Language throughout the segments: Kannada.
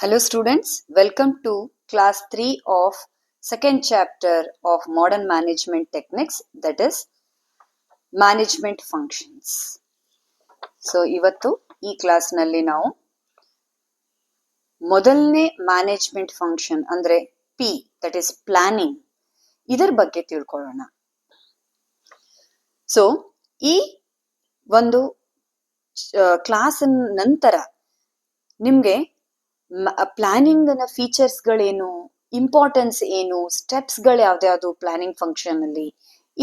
Hello students, welcome to class 3 of second chapter of modern management techniques, that is management functions. So ಇವತ್ತು ಈ ಕ್ಲಾಸ್ ನಲ್ಲಿ ನಾವು ಮೊದಲನೇ ಮ್ಯಾನೇಜ್ಮೆಂಟ್ ಫಂಕ್ಷನ್ ಅಂದ್ರೆ ಪಿ, ದಟ್ ಇಸ್ ಪ್ಲಾನಿಂಗ್, ಇದರ ಬಗ್ಗೆ ತಿಳ್ಕೊಳ್ಳೋಣ. ಸೊ ಈ ಒಂದು ಕ್ಲಾಸ್ ನಂತರ ನಿಮ್ಗೆ ಪ್ಲಾನಿಂಗ್ ನ ಫೀಚರ್ಸ್ ಗಳೇನು, ಇಂಪಾರ್ಟೆನ್ಸ್ ಏನು, ಸ್ಟೆಪ್ಸ್ ಗಳು ಯಾವ್ದ್ಯಾವ್ದು ಪ್ಲಾನಿಂಗ್ ಫಂಕ್ಷನ್ ಅಲ್ಲಿ,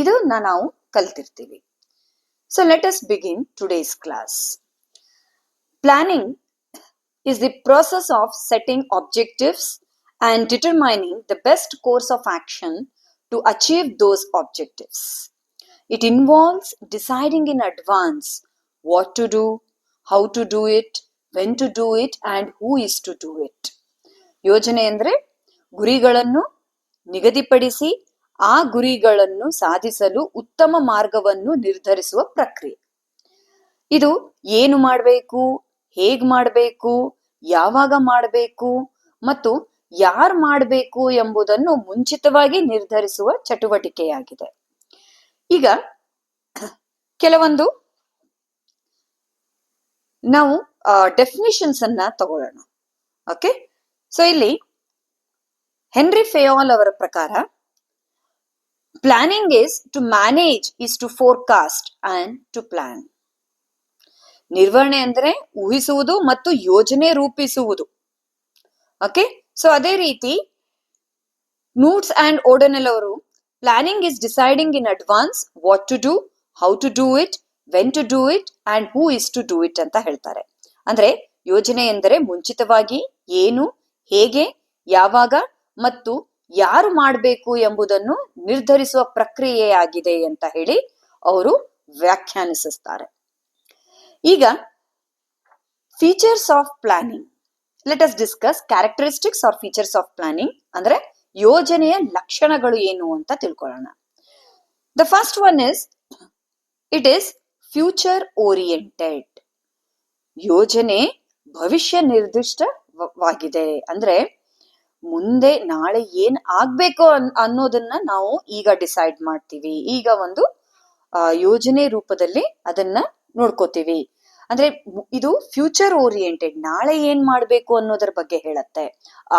ಇದನ್ನ ನಾವು ಕಲ್ತಿರ್ತೀವಿ. So let us begin today's class. Planning is the process of setting objectives and determining the best course of action to achieve those objectives. It involves deciding in advance what to do, how to do it, when to do it and who is to do it. ಯೋಜನೆ ಅಂದ್ರೆ ಗುರಿಗಳನ್ನು ನಿಗದಿಪಡಿಸಿ ಆ ಗುರಿಗಳನ್ನು ಸಾಧಿಸಲು ಉತ್ತಮ ಮಾರ್ಗವನ್ನು ನಿರ್ಧರಿಸುವ ಪ್ರಕ್ರಿಯೆ. ಇದು ಏನು ಮಾಡಬೇಕು, ಹೇಗ್ ಮಾಡಬೇಕು, ಯಾವಾಗ ಮಾಡಬೇಕು ಮತ್ತು ಯಾರು ಮಾಡಬೇಕು ಎಂಬುದನ್ನು ಮುಂಚಿತವಾಗಿ ನಿರ್ಧರಿಸುವ ಚಟುವಟಿಕೆಯಾಗಿದೆ. ಈಗ ಕೆಲವೊಂದು ನಾವು ಡೆಫಿನಿಷನ್ಸ್ ಅನ್ನ ತಗೊಳ್ಳೋಣ. ಓಕೆ, ಸೊ ಇಲ್ಲಿ ಹೆನ್ರಿ ಫೇಯಾಲ್ ಅವರ ಪ್ರಕಾರ planning is to manage, is to forecast and to plan. ನಿರ್ವಹಣೆ ಅಂದ್ರೆ ಊಹಿಸುವುದು ಮತ್ತು ಯೋಜನೆ ರೂಪಿಸುವುದು. ಓಕೆ, ಸೊ ಅದೇ ರೀತಿ ನೂಟ್ಸ್ ಅಂಡ್ ಓಡನೆಲ್ ಅವರು planning is deciding in advance what to do, how to do it, when to do it and who is to do it ಅಂತ ಹೇಳ್ತಾರೆ. ಅಂದ್ರೆ ಯೋಜನೆ ಎಂದರೆ ಮುಂಚಿತವಾಗಿ ಏನು, ಹೇಗೆ, ಯಾವಾಗ ಮತ್ತು ಯಾರು ಮಾಡಬೇಕು ಎಂಬುದನ್ನು ನಿರ್ಧರಿಸುವ ಪ್ರಕ್ರಿಯೆಯಾಗಿದೆ ಅಂತ ಹೇಳಿ ಅವರು ವ್ಯಾಖ್ಯಾನಿಸುತ್ತಾರೆ. ಈಗ features of planning, let us discuss characteristics or features of planning. ಅಂದ್ರೆ ಯೋಜನೆಯ ಲಕ್ಷಣಗಳು ಏನು ಅಂತ ತಿಳ್ಕೊಳ್ಳೋಣ. The first one is it is future oriented. ಯೋಜನೆ ಭವಿಷ್ಯ ನಿರ್ದಿಷ್ಟವಾಗಿದೆ. ಅಂದ್ರೆ ಮುಂದೆ ನಾಳೆ ಏನ್ ಆಗ್ಬೇಕು ಅನ್ನೋದನ್ನ ನಾವು ಈಗ ಡಿಸೈಡ್ ಮಾಡ್ತೀವಿ. ಈಗ ಒಂದು ಯೋಜನೆ ರೂಪದಲ್ಲಿ ಅದನ್ನ ನೋಡ್ಕೋತೀವಿ. ಅಂದ್ರೆ ಇದು ಫ್ಯೂಚರ್ ಓರಿಯೆಂಟೆಡ್, ನಾಳೆ ಏನ್ ಮಾಡ್ಬೇಕು ಅನ್ನೋದ್ರ ಬಗ್ಗೆ ಹೇಳತ್ತೆ,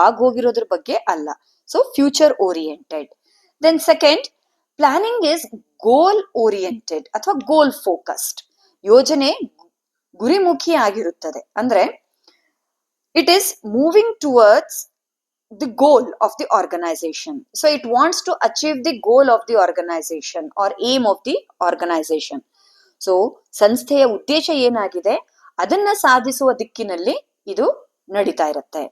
ಆಗೋಗಿರೋದ್ರ ಬಗ್ಗೆ ಅಲ್ಲ. So future oriented. Then second, planning is goal oriented ಅಥವಾ ಗೋಲ್ ಫೋಕಸ್ಡ್. ಯೋಜನೆ ಗುರಿಮುಖಿ ಆಗಿರುತ್ತದೆ. ಅಂದ್ರೆ it is moving towards the goal of the organization. So it wants to achieve the goal of the organization or aim of the organization. So ಸಂಸ್ಥೆಯ ಉದ್ದೇಶ ಏನಾಗಿದೆ ಅದನ್ನ ಸಾಧಿಸುವ ದಿಕ್ಕಿನಲ್ಲಿ ಇದು ನಡೀತಾ ಇರುತ್ತೆ.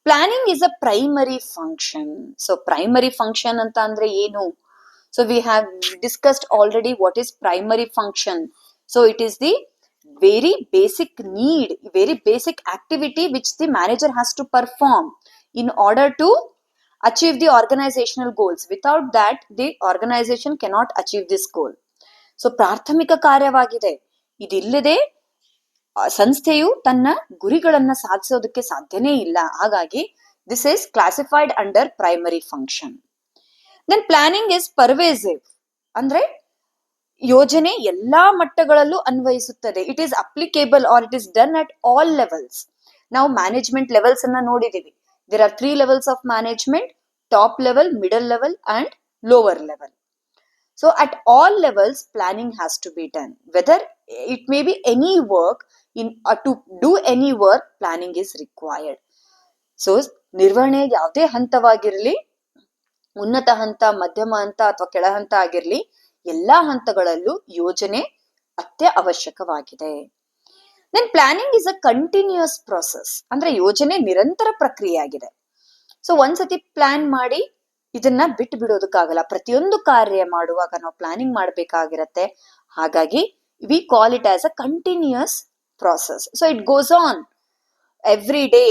Planning is a primary function. So primary function ಅಂತ ಅಂದ್ರೆ ಏನು? So we have discussed already what is primary function. So it is the very basic need, very basic activity which the manager has to perform in order to achieve the organizational goals. Without that, the organization cannot achieve this goal. So ಪ್ರಾಥಮಿಕ ಕಾರ್ಯವಾಗಿದೆ. ಇದಿಲ್ಲದೆ ಸಂಸ್ಥೆಯು ತನ್ನ ಗುರಿಗಳನ್ನ ಸಾಧಿಸೋದಕ್ಕೆ ಸಾಧ್ಯನೇ ಇಲ್ಲ. ಹಾಗಾಗಿ this is classified under primary function. Then planning is pervasive. ಅಂದ್ರೆ ಯೋಜನೆ ಎಲ್ಲಾ ಮಟ್ಟಗಳಲ್ಲೂ ಅನ್ವಯಿಸುತ್ತದೆ. It is applicable or it is done at all levels. ನಾವು ಮ್ಯಾನೇಜ್ಮೆಂಟ್ ಲೆವೆಲ್ಸ್ ಅನ್ನ ನೋಡಿದೀವಿ. There are 3 levels of management: top level, middle level and lower level. So at all levels planning has to be done. Whether it may be any work, to do any work planning is required. So ನಿರ್ವಹಣೆ ಯಾವುದೇ ಹಂತವಾಗಿರಲಿ, ಉನ್ನತ ಹಂತ, ಮಧ್ಯಮ ಹಂತ ಅಥವಾ ಕೆಳ ಹಂತ ಆಗಿರ್ಲಿ, ಎಲ್ಲಾ ಹಂತಗಳಲ್ಲೂ ಯೋಜನೆ ಅತ್ಯವಶ್ಯಕವಾಗಿದೆ. Then planning is a continuous process. ಅಂದ್ರೆ ಯೋಜನೆ ನಿರಂತರ ಪ್ರಕ್ರಿಯೆ ಆಗಿದೆ. ಸೊ ಒಂದ್ಸತಿ ಪ್ಲಾನ್ ಮಾಡಿ ಇದನ್ನ ಬಿಟ್ಟು ಬಿಡೋದಕ್ಕಾಗಲ್ಲ. ಪ್ರತಿಯೊಂದು ಕಾರ್ಯ ಮಾಡುವಾಗ ನಾವು ಪ್ಲಾನಿಂಗ್ ಮಾಡ್ಬೇಕಾಗಿರತ್ತೆ. ಹಾಗಾಗಿ we call it as a continuous process. So it goes on every day,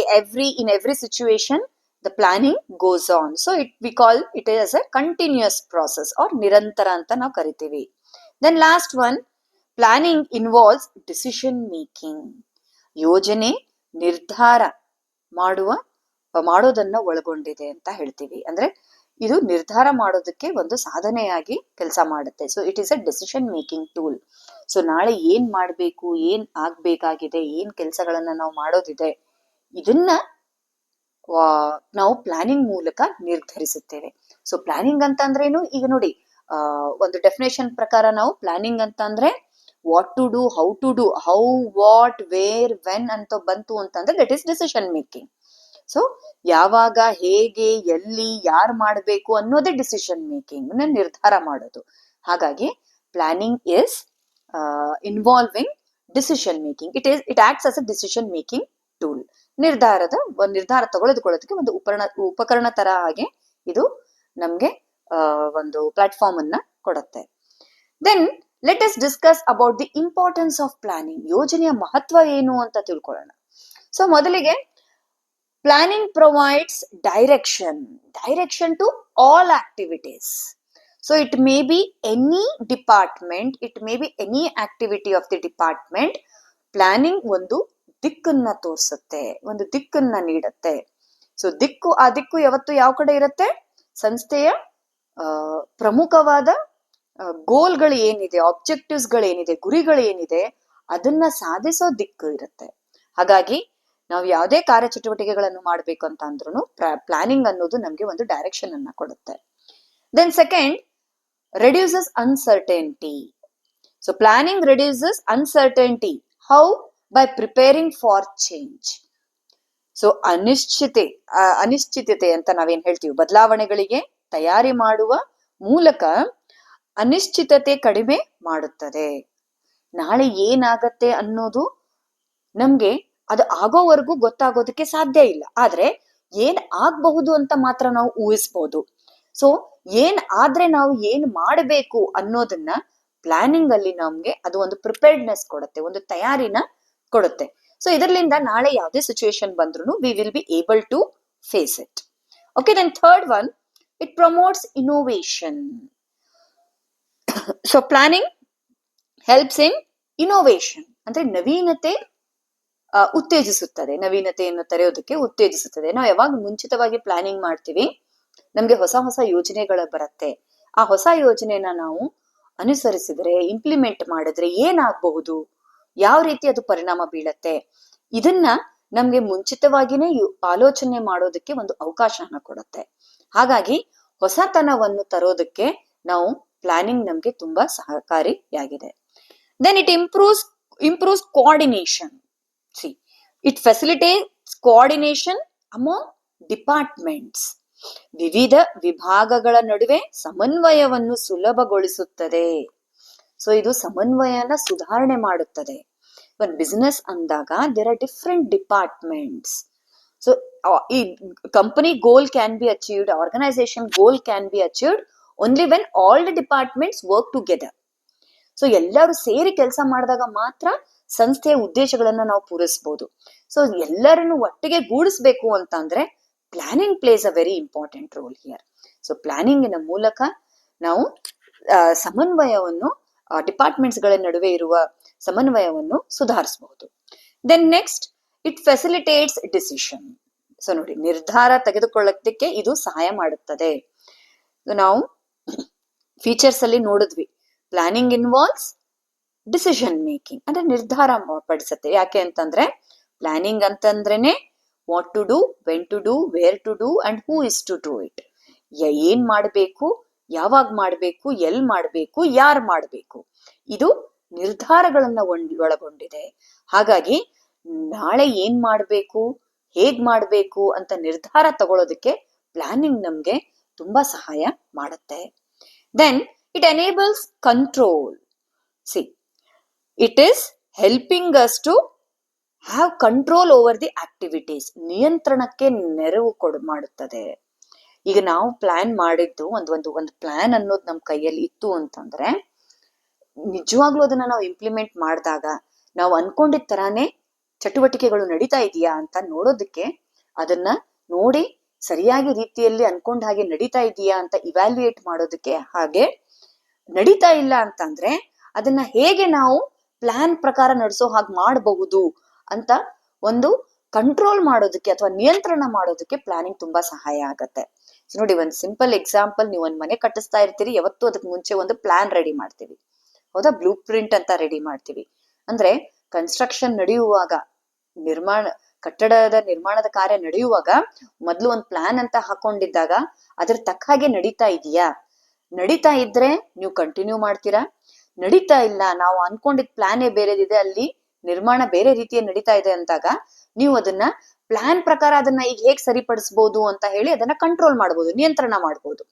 in every situation the planning goes on. So we call it as a continuous process or nirantara anta ನಾವು ಕರಿತೀವಿ. Then last one, planning involves decision making. ಯೋಜನೆ ನಿರ್ಧಾರ ಮಾಡೋದನ್ನ ಒಳಗೊಂಡಿದೆ ಅಂತ ಹೇಳ್ತೀವಿ. ಅಂದ್ರೆ ಇದು ನಿರ್ಧಾರ ಮಾಡೋದಕ್ಕೆ ಒಂದು ಸಾಧನೆಯಾಗಿ ಕೆಲಸ ಮಾಡುತ್ತೆ. So it is a decision making tool. So ನಾಳೆ ಏನ್ ಮಾಡ್ಬೇಕು, ಏನ್ ಆಗ್ಬೇಕಾಗಿದೆ, ಏನ್ ಕೆಲಸಗಳನ್ನ ನಾವು ಮಾಡೋದಿದೆ, ಇದನ್ನ ನಾವು ಪ್ಲಾನಿಂಗ್ ಮೂಲಕ ನಿರ್ಧರಿಸುತ್ತೇವೆ. ಸೊ ಪ್ಲಾನಿಂಗ್ ಅಂತ ಅಂದ್ರೇನು, ಈಗ ನೋಡಿ ಒಂದು ಡೆಫಿನೇಷನ್ ಪ್ರಕಾರ ನಾವು ಪ್ಲಾನಿಂಗ್ ಅಂತ ಅಂದ್ರೆ what to do, how to do, how, what, where, when ಅಂತ ಬಂತು ಅಂತಂದ್ರೆ that is decision making. So ಯಾವಾಗ, ಹೇಗೆ, ಎಲ್ಲಿ, ಯಾರು ಮಾಡಬೇಕು ಅನ್ನೋದೇ ಡಿಸಿಷನ್ ಮೇಕಿಂಗ್, ನಿರ್ಧಾರ ಮಾಡೋದು. ಹಾಗಾಗಿ planning is involving decision making. It acts as a decision making tool. ನಿರ್ಧಾರ ತಗೊಳ್ಳೋದಕ್ಕೆ ಒಂದು ಉಪಕರಣ ತರ ಹಾಗೆ ಇದು ನಮ್ಗೆ ಒಂದು ಪ್ಲಾಟ್ಫಾರ್ಮ್ ಅನ್ನ ಕೊಡುತ್ತೆ. Then let us discuss about the importance of planning. ಯೋಜನೆಯ ಮಹತ್ವ ಏನು ಅಂತ ತಿಳ್ಕೊಳ್ಳೋಣ. ಸೊ ಮೊದಲಿಗೆ planning provides direction to all activities. So it may be any department, it may be any activity of the department. Planning ಒಂದು ದಿಕ್ಕನ್ನ ತೋರಿಸುತ್ತೆ, ಒಂದು ದಿಕ್ಕನ್ನ ನೀಡುತ್ತೆ. ಸೊ ಆ ದಿಕ್ಕು ಯಾವತ್ತು ಯಾವ ಕಡೆ ಇರುತ್ತೆ? ಸಂಸ್ಥೆಯ ಪ್ರಮುಖವಾದ ಗೋಲ್ಗಳು ಏನಿದೆ, ಆಬ್ಜೆಕ್ಟಿವ್ಸ್ ಗಳೇನಿದೆ, ಗುರಿಗಳು ಏನಿದೆ, ಅದನ್ನ ಸಾಧಿಸೋ ದಿಕ್ಕು ಇರುತ್ತೆ. ಹಾಗಾಗಿ ನಾವು ಯಾವುದೇ ಕಾರ್ಯಚಟುವಟಿಕೆಗಳನ್ನು ಮಾಡ್ಬೇಕು ಅಂತ ಅಂದ್ರೂ ಪ್ಲಾನಿಂಗ್ ಅನ್ನೋದು ನಮ್ಗೆ ಒಂದು ಡೈರೆಕ್ಷನ್ ಅನ್ನ ಕೊಡುತ್ತೆ. Then second, reduces uncertainty. So planning reduces uncertainty. How? By preparing for change. So ಅನಿಶ್ಚಿತತೆ ಅಂತ ನಾವೇನ್ ಹೇಳ್ತೀವಿ, ಬದಲಾವಣೆಗಳಿಗೆ ತಯಾರಿ ಮಾಡುವ ಮೂಲಕ ಅನಿಶ್ಚಿತತೆ ಕಡಿಮೆ ಮಾಡುತ್ತದೆ. ನಾಳೆ ಏನಾಗತ್ತೆ ಅನ್ನೋದು ನಮ್ಗೆ ಅದು ಆಗೋವರೆಗೂ ಗೊತ್ತಾಗೋದಕ್ಕೆ ಸಾಧ್ಯ ಇಲ್ಲ. ಆದ್ರೆ ಏನ್ ಆಗ್ಬಹುದು ಅಂತ ಮಾತ್ರ ನಾವು ಊಹಿಸ್ಬೋದು. ಸೊ ಏನ್ ಆದ್ರೆ ನಾವು ಏನ್ ಮಾಡಬೇಕು ಅನ್ನೋದನ್ನ ಪ್ಲಾನಿಂಗ್ ಅಲ್ಲಿ ನಮ್ಗೆ ಅದು ಒಂದು ಪ್ರಿಪೇರ್ಡ್ನೆಸ್ ಕೊಡುತ್ತೆ, ಒಂದು ತಯಾರಿನ ಕೊಡುತ್ತೆ. ಸೊ ಇದರಿಂದ ನಾಳೆ ಯಾವುದೇ ಸಿಚುವೇಶನ್ ಬಂದ್ರು we will be able to face it. Okay, then third one, it promotes innovation. So planning helps in innovation, ಅಂದ್ರೆ ನವೀನತೆ ಉತ್ತೇಜಿಸುತ್ತದೆ, ನವೀನತೆಯನ್ನು ತರೆಯೋದಕ್ಕೆ ಉತ್ತೇಜಿಸುತ್ತದೆ. ನಾವು ಯಾವಾಗ ಮುಂಚಿತವಾಗಿ ಪ್ಲಾನಿಂಗ್ ಮಾಡ್ತೀವಿ, ನಮ್ಗೆ ಹೊಸ ಹೊಸ ಯೋಜನೆಗಳು ಬರುತ್ತೆ. ಆ ಹೊಸ ಯೋಜನೆನ ನಾವು ಅನುಸರಿಸಿದ್ರೆ, ಇಂಪ್ಲಿಮೆಂಟ್ ಮಾಡಿದ್ರೆ ಏನಾಗಬಹುದು, ಯಾವ ರೀತಿ ಅದು ಪರಿಣಾಮ ಬೀಳತ್ತೆ, ಇದನ್ನ ನಮ್ಗೆ ಮುಂಚಿತವಾಗಿನೇ ಆಲೋಚನೆ ಮಾಡೋದಕ್ಕೆ ಒಂದು ಅವಕಾಶನ ಕೊಡುತ್ತೆ. ಹಾಗಾಗಿ ಹೊಸತನವನ್ನು ತರೋದಕ್ಕೆ ನಾವು ಪ್ಲಾನಿಂಗ್ ನಮ್ಗೆ ತುಂಬಾ ಸಹಕಾರಿಯಾಗಿದೆ. Then it improves coordination. See, it facilitates coordination among departments. ವಿವಿಧ ವಿಭಾಗಗಳ ನಡುವೆ ಸಮನ್ವಯವನ್ನು ಸುಲಭಗೊಳಿಸುತ್ತದೆ. ಸೊ ಇದು ಸಮನ್ವಯನ ಸುಧಾರಣೆ ಮಾಡುತ್ತದೆ. ಒಂದು ಬಿಸಿನೆಸ್ ಅಂದಾಗ there are different departments. So ಈ company goal can be achieved, organisation goal can be achieved only when all the departments work together. So ಎಲ್ಲರೂ ಸೇರಿ ಕೆಲಸ ಮಾಡಿದಾಗ ಮಾತ್ರ ಸಂಸ್ಥೆಯ ಉದ್ದೇಶಗಳನ್ನ ನಾವು ಪೂರೈಸಬಹುದು. ಸೊ ಎಲ್ಲರನ್ನು ಒಟ್ಟಿಗೆ ಗೂಡಿಸ್ಬೇಕು ಅಂತ ಅಂದ್ರೆ planning plays a very important role here. So ಪ್ಲಾನಿಂಗಿನ ಮೂಲಕ ನಾವು ಸಮನ್ವಯವನ್ನು, ಡಿಪಾರ್ಟ್ಮೆಂಟ್ಸ್ ಗಳ ನಡುವೆ ಇರುವ ಸಮನ್ವಯವನ್ನು ಸುಧಾರಿಸಬಹುದು. Then next, it facilitates decision. So ನೋಡಿ, ನಿರ್ಧಾರ ತೆಗೆದುಕೊಳ್ಳೋದಕ್ಕೆ ಇದು ಸಹಾಯ ಮಾಡುತ್ತದೆ. ನಾವು ಫೀಚರ್ಸ್ ಅಲ್ಲಿ ನೋಡಿದ್ವಿ, ಪ್ಲಾನಿಂಗ್ ಇನ್ವಾಲ್ವ್ಸ್ ಡಿಸಿಷನ್ ಮೇಕಿಂಗ್, ಅಂದ್ರೆ ನಿರ್ಧಾರ ಪಡಿಸುತ್ತೆ. ಯಾಕೆ ಅಂತಂದ್ರೆ ಪ್ಲಾನಿಂಗ್ ಅಂತಂದ್ರೇನೆ what to do, when to do, where to do and who is to do it. ಏನ್ ಮಾಡ್ಬೇಕು, ಯಾವಾಗ ಮಾಡ್ಬೇಕು, ಎಲ್ ಮಾಡ್ಬೇಕು, ಯಾರು ಮಾಡ್ಬೇಕು, ಇದು ನಿರ್ಧಾರಗಳನ್ನ ಒಳಗೊಂಡಿದೆ. ಹಾಗಾಗಿ ನಾಳೆ ಏನ್ ಮಾಡ್ಬೇಕು, ಹೇಗ್ ಮಾಡ್ಬೇಕು ಅಂತ ನಿರ್ಧಾರ ತಗೊಳ್ಳೋದಕ್ಕೆ ಪ್ಲಾನಿಂಗ್ ನಮ್ಗೆ ತುಂಬಾ ಸಹಾಯ ಮಾಡುತ್ತೆ. Then it enables control. See, it is helping us to have control over the activities. ನಿಯಂತ್ರಣಕ್ಕೆ ನೆರವು ಮಾಡುತ್ತದೆ. ಈಗ ನಾವು ಪ್ಲಾನ್ ಮಾಡಿದ್ದು ಒಂದು ಪ್ಲಾನ್ ಅನ್ನೋದು ನಮ್ ಕೈಯಲ್ಲಿ ಇತ್ತು ಅಂತಂದ್ರೆ ನಿಜವಾಗ್ಲೂ ಅದನ್ನ ನಾವು ಇಂಪ್ಲಿಮೆಂಟ್ ಮಾಡಿದಾಗ ನಾವು ಅನ್ಕೊಂಡಿದ ತರಾನೇ ಚಟುವಟಿಕೆಗಳು ನಡೀತಾ ಇದೆಯಾ ಅಂತ ನೋಡೋದಕ್ಕೆ, ಅದನ್ನ ನೋಡಿ ಸರಿಯಾಗಿ ರೀತಿಯಲ್ಲಿ ಅನ್ಕೊಂಡ ಹಾಗೆ ನಡೀತಾ ಇದೆಯಾ ಅಂತ ಇವ್ಯಾಲ್ಯೂಯೇಟ್ ಮಾಡೋದಕ್ಕೆ, ಹಾಗೆ ನಡೀತಾ ಇಲ್ಲ ಅಂತಂದ್ರೆ ಅದನ್ನ ಹೇಗೆ ನಾವು ಪ್ಲಾನ್ ಪ್ರಕಾರ ನಡೆಸೋ ಹಾಗೆ ಮಾಡಬಹುದು ಅಂತ ಒಂದು ಕಂಟ್ರೋಲ್ ಮಾಡೋದಕ್ಕೆ ಅಥವಾ ನಿಯಂತ್ರಣ ಮಾಡೋದಕ್ಕೆ ಪ್ಲಾನಿಂಗ್ ತುಂಬಾ ಸಹಾಯ ಆಗತ್ತೆ. ನೋಡಿ, ಒಂದು ಸಿಂಪಲ್ ಎಕ್ಸಾಂಪಲ್, ನೀವು ಒಂದ್ ಮನೆ ಕಟ್ಟಿಸ್ತಾ ಇರ್ತೀರಿ, ಯಾವತ್ತೂ ಅದಕ್ಕೆ ಮುಂಚೆ ಒಂದು ಪ್ಲಾನ್ ರೆಡಿ ಮಾಡ್ತೀವಿ, ಹೌದಾ? ಬ್ಲೂ ಪ್ರಿಂಟ್ ಅಂತ ರೆಡಿ ಮಾಡ್ತೀವಿ. ಅಂದ್ರೆ ಕನ್ಸ್ಟ್ರಕ್ಷನ್ ನಡೆಯುವಾಗ, ಕಟ್ಟಡದ ನಿರ್ಮಾಣದ ಕಾರ್ಯ ನಡೆಯುವಾಗ ಮೊದ್ಲು ಒಂದು ಪ್ಲಾನ್ ಅಂತ ಹಾಕೊಂಡಿದ್ದಾಗ ಅದ್ರ ತಕ್ಕ ಹಾಗೆ ನಡೀತಾ ಇದೆಯಾ? ನಡೀತಾ ಇದ್ರೆ ನೀವು ಕಂಟಿನ್ಯೂ ಮಾಡ್ತೀರಾ. ನಡೀತಾ ಇಲ್ಲ, ನಾವು ಅನ್ಕೊಂಡಿದ್ ಪ್ಲಾನೇ ಬೇರೆದಿದೆ, ಅಲ್ಲಿ ನಿರ್ಮಾಣ ಬೇರೆ ರೀತಿಯ ನಡೀತಾ ಇದೆ ಅಂದಾಗ ನೀವು ಅದನ್ನ ಪ್ಲಾನ್ ಪ್ರಕಾರ ಅದನ್ನ ಈಗ ಹೇಗ್ ಸರಿಪಡಿಸಬಹುದು ಅಂತ ಹೇಳಿ ಅದನ್ನ ಕಂಟ್ರೋಲ್ ಮಾಡಬಹುದು, ನಿಯಂತ್ರಣ ಮಾಡಬಹುದು.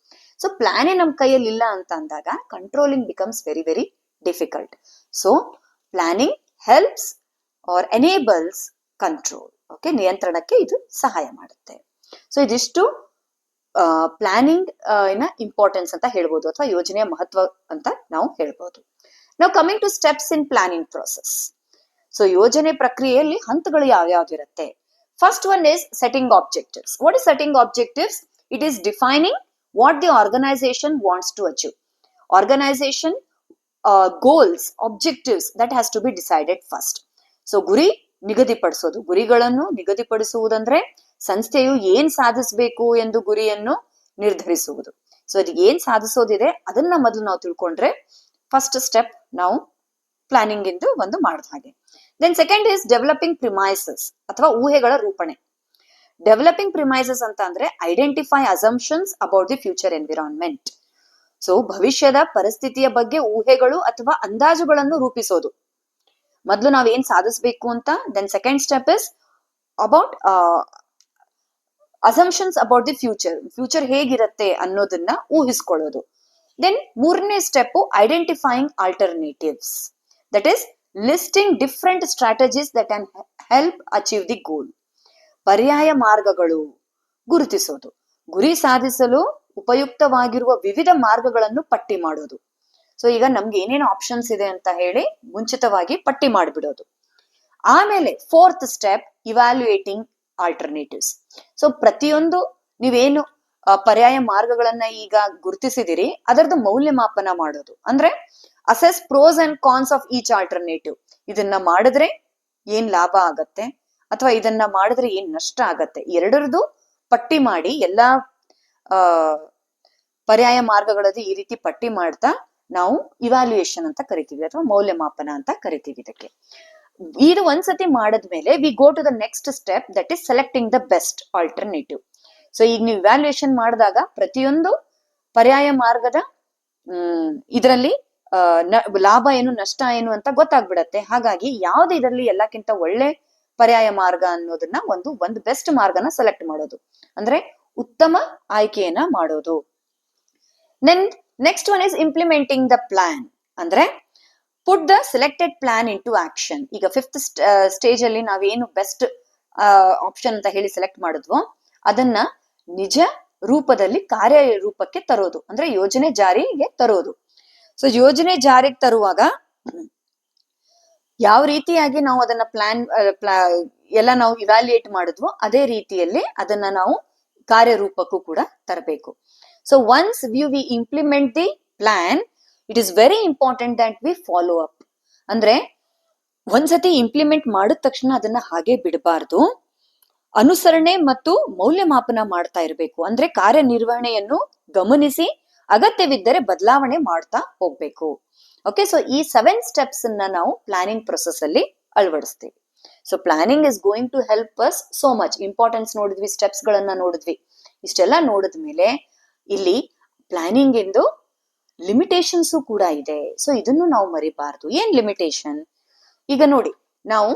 ಸೊ ಪ್ಲಾನೇ ನಮ್ ಕೈಯಲ್ಲಿ ಇಲ್ಲ ಅಂತ ಅಂದಾಗ controlling becomes very very difficult. So planning helps or enables control. Okay, ನಿಯಂತ್ರಣಕ್ಕೆ ಇದು ಸಹಾಯ ಮಾಡುತ್ತೆ. ಸೊ ಇದಿಷ್ಟು ಪ್ಲಾನಿಂಗ್ ಇಂಪಾರ್ಟೆನ್ಸ್ ಅಂತ ಹೇಳ್ಬೋದು, ಅಥವಾ ಯೋಜನೆಯ ಮಹತ್ವ ಅಂತ ನಾವು ಹೇಳ್ಬೋದು. ನಾವು coming to steps in planning process. So ಯೋಜನೆ ಪ್ರಕ್ರಿಯೆಯಲ್ಲಿ ಹಂತಗಳು ಯಾವ್ಯಾವ್ದಿರುತ್ತೆ? First one is setting objectives. What is setting objectives? It is defining what the organisation wants to achieve. Organisation goals, objectives that has to be decided first. So ಗುರಿ ನಿಗದಿಪಡಿಸೋದು. ಗುರಿಗಳನ್ನು ನಿಗದಿಪಡಿಸುವುದಂದ್ರೆ ಸಂಸ್ಥೆಯು ಏನ್ ಸಾಧಿಸಬೇಕು ಎಂದು ಗುರಿಯನ್ನು ನಿರ್ಧರಿಸುವುದು. ಸೊ ಅದು ಏನ್ ಸಾಧಿಸೋದಿದೆ ಅದನ್ನ ಮೊದಲು ನಾವು ತಿಳ್ಕೊಂಡ್ರೆ ಫಸ್ಟ್ ಸ್ಟೆಪ್ ನಾವು ಪ್ಲಾನಿಂಗ್ ಇಂದು ಒಂದು ಮಾಡಿದ ಹಾಗೆ. Then second is developing premises ಅಥವಾ ಊಹೆಗಳ ರೂಪಣೆ. ಡೆವಲಪಿಂಗ್ ಪ್ರಿಮೈಸಸ್ ಅಂತ ಅಂದ್ರೆ identify assumptions about the future environment. So ಭವಿಷ್ಯದ ಪರಿಸ್ಥಿತಿಯ ಬಗ್ಗೆ ಊಹೆಗಳು ಅಥವಾ ಅಂದಾಜುಗಳನ್ನು ರೂಪಿಸೋದು. ಮೊದಲು ನಾವ್ ಏನ್ ಸಾಧಿಸಬೇಕು ಅಂತ. Then second step is about assumptions about the future ಹೇಗಿರುತ್ತೆ ಅನ್ನೋದನ್ನ ಊಹಿಸ್ಕೊಳ್ಳೋದು. ದೆನ್ ಮೂರನೇ step identifying alternatives, that is listing different strategies that can help achieve the goal. ಪರ್ಯಾಯ ಮಾರ್ಗಗಳು ಗುರುತಿಸೋದು. ಗುರಿ ಸಾಧಿಸಲು ಉಪಯುಕ್ತವಾಗಿರುವ ವಿವಿಧ ಮಾರ್ಗಗಳನ್ನು ಪಟ್ಟಿ ಮಾಡೋದು. ಸೊ ಈಗ ನಮ್ಗೆ ಏನೇನು ಆಪ್ಷನ್ಸ್ ಇದೆ ಅಂತ ಹೇಳಿ ಮುಂಚಿತವಾಗಿ ಪಟ್ಟಿ ಮಾಡಿಬಿಡೋದು. ಆಮೇಲೆ fourth step evaluating alternatives. So ಪ್ರತಿಯೊಂದು ನೀವೇನು ಪರ್ಯಾಯ ಮಾರ್ಗಗಳನ್ನ ಈಗ ಗುರುತಿಸಿದಿರಿ ಅದರದ್ದು ಮೌಲ್ಯಮಾಪನ ಮಾಡೋದು. ಅಂದ್ರೆ assess pros and cons of each alternative. ಇದನ್ನ ಮಾಡಿದ್ರೆ ಏನ್ ಲಾಭ ಆಗತ್ತೆ ಅಥವಾ ಇದನ್ನ ಮಾಡಿದ್ರೆ ಏನ್ ನಷ್ಟ ಆಗತ್ತೆ, ಎರಡರದು ಪಟ್ಟಿ ಮಾಡಿ ಎಲ್ಲಾ ಪರ್ಯಾಯ ಮಾರ್ಗಗಳದ್ದು ಈ ರೀತಿ ಪಟ್ಟಿ ಮಾಡ್ತಾ ನಾವು ಇವ್ಯಾಲ್ಯೂಯೇಷನ್ ಅಂತ ಕರಿತೀವಿ ಅಥವಾ ಮೌಲ್ಯಮಾಪನ ಅಂತ ಕರಿತೀವಿ. ಇದಕ್ಕೆ ಇದು ಒಂದ್ಸತಿ ಮಾಡದ್ಮೇಲೆ we go to the next step, that is selecting the best alternative. So ಈಗ ನೀವು ಇವ್ಯಾಲ್ಯೂಯೇಷನ್ ಮಾಡಿದಾಗ ಪ್ರತಿಯೊಂದು ಪರ್ಯಾಯ ಮಾರ್ಗದ ಇದರಲ್ಲಿ ಲಾಭ ಏನು ನಷ್ಟ ಏನು ಅಂತ ಗೊತ್ತಾಗ್ಬಿಡತ್ತೆ. ಹಾಗಾಗಿ ಯಾವ್ದು ಇದರಲ್ಲಿ ಎಲ್ಲಕ್ಕಿಂತ ಒಳ್ಳೆ ಪರ್ಯಾಯ ಮಾರ್ಗ ಅನ್ನೋದನ್ನ ಒಂದು ಬೆಸ್ಟ್ ಮಾರ್ಗನ ಸೆಲೆಕ್ಟ್ ಮಾಡೋದು, ಅಂದ್ರೆ ಉತ್ತಮ ಆಯ್ಕೆಯನ್ನ ಮಾಡೋದು. Then next one is implementing the plan. ಅಂದ್ರೆ put the selected plan into action. ಈಗ ಫಿಫ್ತ್ ಸ್ಟೇಜ್ ಅಲ್ಲಿ ನಾವೇನು ಬೆಸ್ಟ್ ಆಪ್ಷನ್ ಅಂತ ಹೇಳಿ ಸೆಲೆಕ್ಟ್ ಮಾಡಿದ್ವೋ ಅದನ್ನ ನಿಜ ರೂಪದಲ್ಲಿ ಕಾರ್ಯ ರೂಪಕ್ಕೆ ತರೋದು, ಅಂದ್ರೆ ಯೋಜನೆ ಜಾರಿಗೆ ತರೋದು. ಸೊ ಯೋಜನೆ ಜಾರಿಗೆ ತರುವಾಗ ಯಾವ ರೀತಿಯಾಗಿ ನಾವು ಅದನ್ನ ಎಲ್ಲ ನಾವು ಇವ್ಯಾಲ್ಯೂಯೇಟ್ ಮಾಡಿದ್ವೋ ಅದೇ ರೀತಿಯಲ್ಲಿ ಅದನ್ನ ನಾವು ಕಾರ್ಯರೂಪಕ್ಕೂ ಕೂಡ ತರಬೇಕು. So once we implement the plan, it is very important that we follow up. ಅಂದ್ರೆ ಒಂದ್ಸತಿ ಇಂಪ್ಲಿಮೆಂಟ್ ಮಾಡಿದ ತಕ್ಷಣ ಅದನ್ನ ಹಾಗೆ ಬಿಡಬಾರ್ದು, ಅನುಸರಣೆ ಮತ್ತು ಮೌಲ್ಯಮಾಪನ ಮಾಡ್ತಾ ಇರಬೇಕು. ಅಂದ್ರೆ ಕಾರ್ಯನಿರ್ವಹಣೆಯನ್ನು ಗಮನಿಸಿ ಅಗತ್ಯವಿದ್ದರೆ ಬದಲಾವಣೆ ಮಾಡ್ತಾ ಹೋಗ್ಬೇಕು. ಓಕೆ, ಸೊ ಈ 7 ಸ್ಟೆಪ್ಸ್ ಅನ್ನ ನಾವು ಪ್ಲಾನಿಂಗ್ ಪ್ರೊಸೆಸ್ ಅಲ್ಲಿ ಅಳವಡಿಸ್ತೀವಿ. So planning is going to help us so much. Importance ನೋಡಿದ್ವಿ, ಸ್ಟೆಪ್ಸ್ ಗಳನ್ನ ನೋಡಿದ್ವಿ. ಇಷ್ಟೆಲ್ಲ ನೋಡಿದ್ಮೇಲೆ ಇಲ್ಲಿ ಪ್ಲಾನಿಂಗ್ ಎಂದು ಲಿಮಿಟೇಷನ್ಸ್ ಕೂಡ ಇದೆ. ಸೊ ಇದನ್ನು ನಾವು ಮರಿಬಾರ್ದು. ಏನ್ ಲಿಮಿಟೇಷನ್? ಈಗ ನೋಡಿ, ನಾವು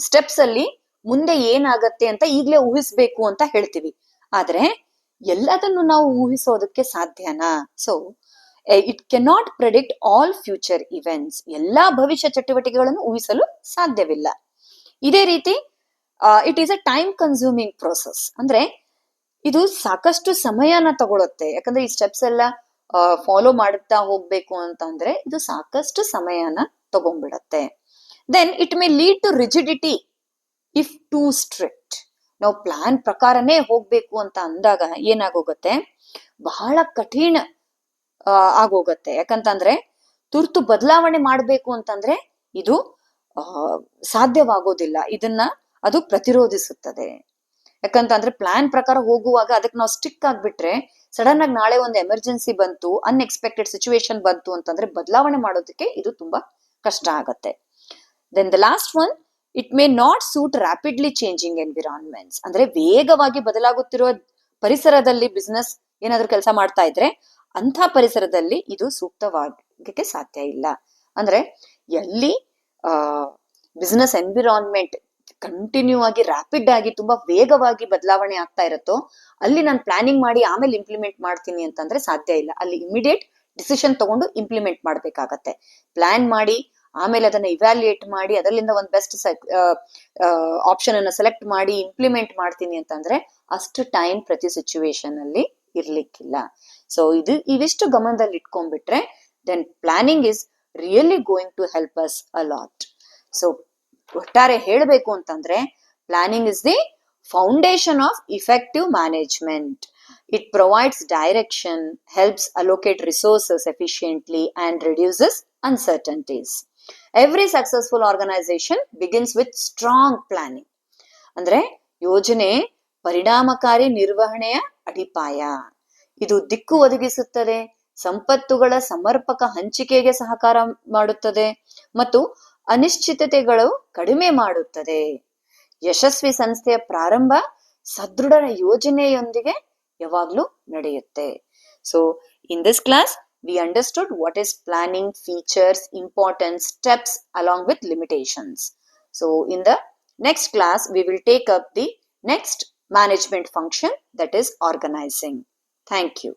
ಸ್ಟೆಪ್ಸ್ ಅಲ್ಲಿ ಮುಂದೆ ಏನಾಗತ್ತೆ ಅಂತ ಈಗ್ಲೇ ಊಹಿಸ್ಬೇಕು ಅಂತ ಹೇಳ್ತೀವಿ, ಆದ್ರೆ ಎಲ್ಲದನ್ನು ನಾವು ಊಹಿಸೋದಕ್ಕೆ ಸಾಧ್ಯನಾ? So it cannot predict all future events. ಎಲ್ಲಾ ಭವಿಷ್ಯ ಚಟುವಟಿಕೆಗಳನ್ನು ಊಹಿಸಲು ಸಾಧ್ಯವಿಲ್ಲ. ಇದೇ ರೀತಿ it is a time consuming process. ಅಂದ್ರೆ ಇದು ಸಾಕಷ್ಟು ಸಮಯನ ತಗೊಳುತ್ತೆ. ಯಾಕಂದ್ರೆ ಈ ಸ್ಟೆಪ್ಸ್ ಎಲ್ಲ ಫಾಲೋ ಮಾಡುತ್ತಾ ಹೋಗ್ಬೇಕು ಅಂತ ಅಂದ್ರೆ ಇದು ಸಾಕಷ್ಟು ಸಮಯನ ತಗೊಂಡ್ಬಿಡತ್ತೆ. Then it may lead to rigidity if too strict. ನಾವು ಪ್ಲಾನ್ ಪ್ರಕಾರನೇ ಹೋಗ್ಬೇಕು ಅಂತ ಅಂದಾಗ ಏನಾಗೋಗತ್ತೆ, ಬಹಳ ಕಠಿಣ ಆಗೋಗತ್ತೆ. ಯಾಕಂತಂದ್ರೆ ತುರ್ತು ಬದಲಾವಣೆ ಮಾಡ್ಬೇಕು ಅಂತಂದ್ರೆ ಇದು ಸಾಧ್ಯವಾಗೋದಿಲ್ಲ. ಇದನ್ನ ಅದು ಪ್ರತಿರೋಧಿಸುತ್ತದೆ. ಯಾಕಂತಂದ್ರೆ ಪ್ಲಾನ್ ಪ್ರಕಾರ ಹೋಗುವಾಗ ಅದಕ್ಕೆ ನಾವು ಸ್ಟಿಕ್ ಆಗ್ಬಿಟ್ರೆ ಸಡನ್ ಆಗಿ ನಾಳೆ ಒಂದು ಎಮರ್ಜೆನ್ಸಿ ಬಂತು, ಅನ್ಎಕ್ಸ್ಪೆಕ್ಟೆಡ್ ಸಿಚುವೇಶನ್ ಬಂತು ಅಂತಂದ್ರೆ ಬದಲಾವಣೆ ಮಾಡೋದಕ್ಕೆ ಇದು ತುಂಬಾ ಕಷ್ಟ ಆಗತ್ತೆ. Then the last one, it may not suit rapidly changing environments. ಅಂದ್ರೆ ವೇಗವಾಗಿ ಬದಲಾಗುತ್ತಿರುವ ಪರಿಸರದಲ್ಲಿ ಬಿಸ್ನೆಸ್ ಏನಾದ್ರೂ ಕೆಲಸ ಮಾಡ್ತಾ ಇದ್ರೆ ಅಂಥ ಪರಿಸರದಲ್ಲಿ ಇದು ಸೂಕ್ತವಾಗಕ್ಕೆ ಸಾಧ್ಯ ಇಲ್ಲ. ಅಂದ್ರೆ ಎಲ್ಲಿ ಬಿಸ್ನೆಸ್ ಎನ್ವಿರಾನ್ಮೆಂಟ್ ಕಂಟಿನ್ಯೂ ಆಗಿ ರ್ಯಾಪಿಡ್ ಆಗಿ ತುಂಬಾ ವೇಗವಾಗಿ ಬದಲಾವಣೆ ಆಗ್ತಾ ಇರುತ್ತೋ ಅಲ್ಲಿ ನಾನು ಪ್ಲಾನಿಂಗ್ ಮಾಡಿ ಆಮೇಲೆ ಇಂಪ್ಲಿಮೆಂಟ್ ಮಾಡ್ತೀನಿ ಅಂತಂದ್ರೆ ಸಾಧ್ಯ ಇಲ್ಲ. ಅಲ್ಲಿ ಇಮಿಡಿಯೇಟ್ ಡಿಸಿಷನ್ ತಗೊಂಡು ಇಂಪ್ಲಿಮೆಂಟ್ ಮಾಡ್ಬೇಕಾಗತ್ತೆ. ಪ್ಲಾನ್ ಮಾಡಿ ಆಮೇಲೆ ಅದನ್ನ ಇವ್ಯಾಲ್ಯೂಯೇಟ್ ಮಾಡಿ ಅದರಿಂದ ಒಂದು ಬೆಸ್ಟ್ ಆಪ್ಷನ್ ಅನ್ನ ಸೆಲೆಕ್ಟ್ ಮಾಡಿ ಇಂಪ್ಲಿಮೆಂಟ್ ಮಾಡ್ತೀನಿ ಅಂತಂದ್ರೆ ಅಷ್ಟು ಟೈಮ್ ಪ್ರತಿ ಸಿಚುವೇಶನ್ ಅಲ್ಲಿ ಇರ್ಲಿಕ್ಕಿಲ್ಲ. ಸೊ ಇವಿಷ್ಟು ಗಮನದಲ್ಲಿ ಇಟ್ಕೊಂಡ್ಬಿಟ್ರೆ then planning is really going to help us a lot. So ಒಟ್ಟಾರೆ ಹೇಳಬೇಕು ಅಂತಂದ್ರೆ planning is the foundation of effective management. It provides direction, helps allocate resources efficiently, and reduces uncertainties. Every successful organization begins with strong planning. ಅಂದ್ರೆ ಯೋಜನೆ ಪರಿಣಾಮಕಾರಿ ನಿರ್ವಹಣೆಯ ಅಡಿಪಾಯ. ಇದು ದಿಕ್ಕು ಒದಗಿಸುತ್ತದೆ, ಸಂಪತ್ತುಗಳ ಸಮರ್ಪಕ ಹಂಚಿಕೆಗೆ ಸಹಕಾರ ಮಾಡುತ್ತದೆ ಮತ್ತು ಅನಿಶ್ಚಿತತೆಗಳು ಕಡಿಮೆ ಮಾಡುತ್ತದೆ. ಯಶಸ್ವಿ ಸಂಸ್ಥೆಯ ಪ್ರಾರಂಭ ಸದೃಢ ಯೋಜನೆಯೊಂದಿಗೆ ಯಾವಾಗ್ಲೂ ನಡೆಯುತ್ತೆ. So in this class we understood what is planning, features, importance, steps along with limitations. So in the next class we will take up the next management function, that is organizing. Thank you.